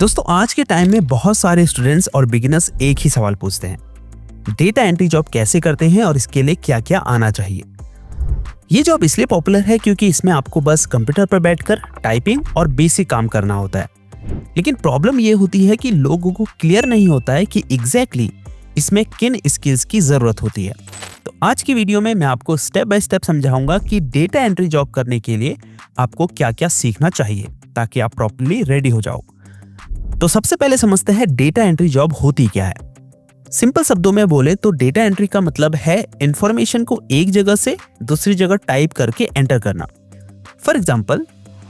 दोस्तों आज के टाइम में बहुत सारे स्टूडेंट्स और बिगिनर्स एक ही सवाल पूछते हैं, डेटा एंट्री जॉब कैसे करते हैं और इसके लिए क्या क्या आना चाहिए। ये जॉब इसलिए पॉपुलर है क्योंकि इसमें आपको बस कंप्यूटर पर बैठकर टाइपिंग और बेसिक काम करना होता है। लेकिन प्रॉब्लम ये होती है कि लोगों को क्लियर नहीं होता है कि एग्जैक्टली इसमें किन स्किल्स की जरूरत होती है। तो आज की वीडियो में मैं आपको स्टेप बाय स्टेप समझाऊंगा कि डेटा एंट्री जॉब करने के लिए आपको क्या क्या सीखना चाहिए ताकि आप प्रॉपर्ली रेडी हो जाओ। तो सबसे पहले समझते हैं डेटा एंट्री जॉब होती क्या है। सिंपल शब्दों में बोले तो डेटा एंट्री का मतलब है इंफॉर्मेशन को एक जगह से दूसरी जगह टाइप करके एंटर करना। फॉर एग्जांपल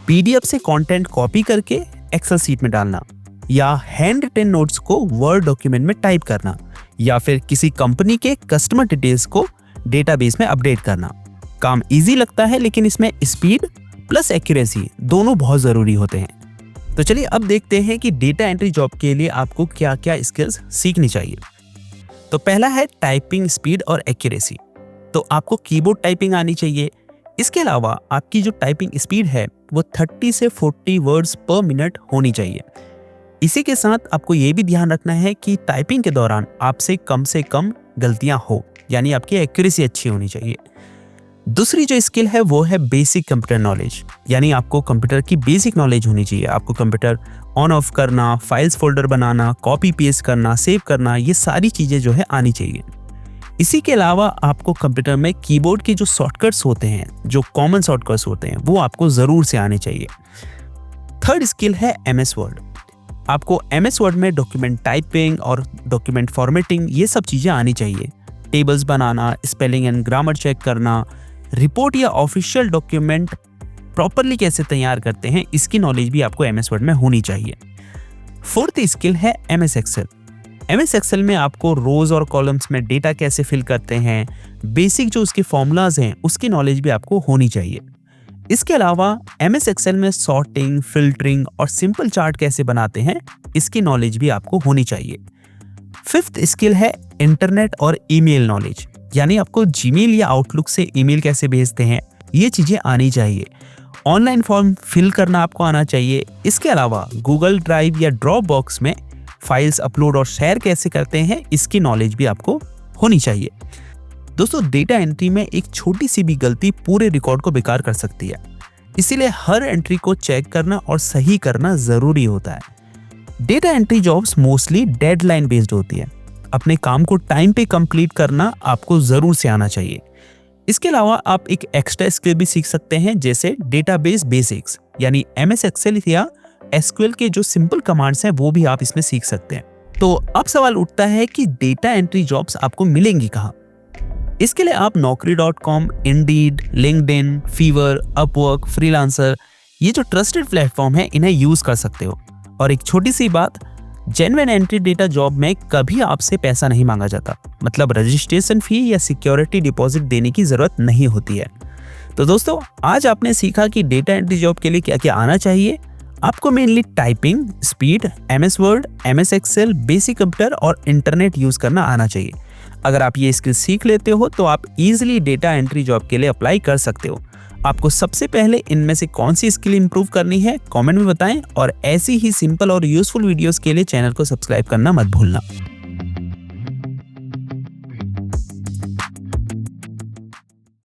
पीडीएफ से कंटेंट कॉपी करके एक्सेल शीट में डालना, या हैंड रिटन नोट्स को वर्ड डॉक्यूमेंट में टाइप करना, या फिर किसी कंपनी के कस्टमर डिटेल्स को डेटाबेस में अपडेट करना। काम इजी लगता है लेकिन इसमें स्पीड प्लस एक्यूरेसी दोनों बहुत जरूरी होते हैं। तो चलिए अब देखते हैं कि डेटा एंट्री जॉब के लिए आपको क्या क्या स्किल्स सीखनी चाहिए। तो पहला है टाइपिंग स्पीड और एक्यूरेसी। तो आपको कीबोर्ड टाइपिंग आनी चाहिए। इसके अलावा आपकी जो टाइपिंग स्पीड है वो 30 से 40 वर्ड्स पर मिनट होनी चाहिए। इसी के साथ आपको ये भी ध्यान रखना है कि टाइपिंग के दौरान आपसे कम गलतियां हो, यानी आपकी एक्यूरेसी अच्छी होनी चाहिए। दूसरी जो स्किल है वो है बेसिक कंप्यूटर नॉलेज, यानी आपको कंप्यूटर की बेसिक नॉलेज होनी चाहिए। आपको कंप्यूटर ऑन ऑफ करना, फाइल्स फोल्डर बनाना, कॉपी पेस्ट करना, सेव करना, ये सारी चीज़ें जो है आनी चाहिए। इसी के अलावा आपको कंप्यूटर में कीबोर्ड के जो शॉर्टकट्स होते हैं, जो कॉमन शॉर्टकट्स होते हैं, वो आपको ज़रूर से आने चाहिए। थर्ड स्किल है MS वर्ड। आपको MS वर्ड में डॉक्यूमेंट टाइपिंग और डॉक्यूमेंट फॉर्मेटिंग ये सब चीज़ें आनी चाहिए। टेबल्स बनाना, स्पेलिंग एंड ग्रामर चेक करना, रिपोर्ट या ऑफिशियल डॉक्यूमेंट प्रॉपरली कैसे तैयार करते हैं, इसकी नॉलेज भी आपको MS वर्ड में होनी चाहिए। फोर्थ स्किल है MS एक्सेल। MS एक्सेल में आपको रोज और कॉलम्स में डेटा कैसे फिल करते हैं, बेसिक जो उसके फॉर्मूलाज हैं उसकी नॉलेज भी आपको होनी चाहिए। इसके अलावा MS एक्सेल में सॉर्टिंग, फिल्टरिंग और सिंपल चार्ट कैसे बनाते हैं, इसकी नॉलेज भी आपको होनी चाहिए। फिफ्थ स्किल है इंटरनेट और ईमेल नॉलेज, यानी आपको जीमेल या आउटलुक से ईमेल कैसे भेजते हैं, ये चीज़ें आनी चाहिए। ऑनलाइन फॉर्म फिल करना आपको आना चाहिए। इसके अलावा गूगल ड्राइव या ड्रॉप बॉक्स में फाइल्स अपलोड और शेयर कैसे करते हैं, इसकी नॉलेज भी आपको होनी चाहिए। दोस्तों डेटा एंट्री में एक छोटी सी भी गलती पूरे रिकॉर्ड को बेकार कर सकती है, इसीलिए हर एंट्री को चेक करना और सही करना ज़रूरी होता है। Data entry jobs mostly deadline based होती है। अपने काम को टाइम पे कंप्लीट करना आपको ज़रूर से आना चाहिए। इसके अलावा आप एक एक्स्ट्रा स्किल भी सीख सकते हैं, जैसे डेटाबेस बेसिक्स, यानी MS एक्सेल या SQL के जो सिंपल कमांड्स हैं वो भी आप इसमें सीख सकते हैं। तो अब सवाल उठता है कि डेटा एंट्री जॉब्स आपको मिलेंगी कहाँ। इसके लिए आप naukri.com, Indeed, LinkedIn, Fiverr, Upwork, freelancer, ये जो ट्रस्टेड प्लेटफॉर्म है इन्हें यूज कर सकते हो। और एक छोटी सी बात, जेन्युइन एंट्री डेटा जॉब में कभी आपसे पैसा नहीं मांगा जाता, मतलब रजिस्ट्रेशन फी या सिक्योरिटी डिपॉजिट देने की जरूरत नहीं होती है। तो दोस्तों आज आपने सीखा कि डेटा एंट्री जॉब के लिए क्या क्या आना चाहिए। आपको mainly typing speed, MS Word, MS Excel, basic computer और इंटरनेट यूज करना आना चाहिए। अगर आप ये स्किल सीख लेते हो तो आप इजीली डेटा एंट्री जॉब के लिए अप्लाई कर सकते हो। आपको सबसे पहले इनमें से कौन सी स्किल इंप्रूव करनी है कमेंट में बताएं, और ऐसी ही सिंपल और यूजफुल वीडियोस के लिए चैनल को सब्सक्राइब करना मत भूलना।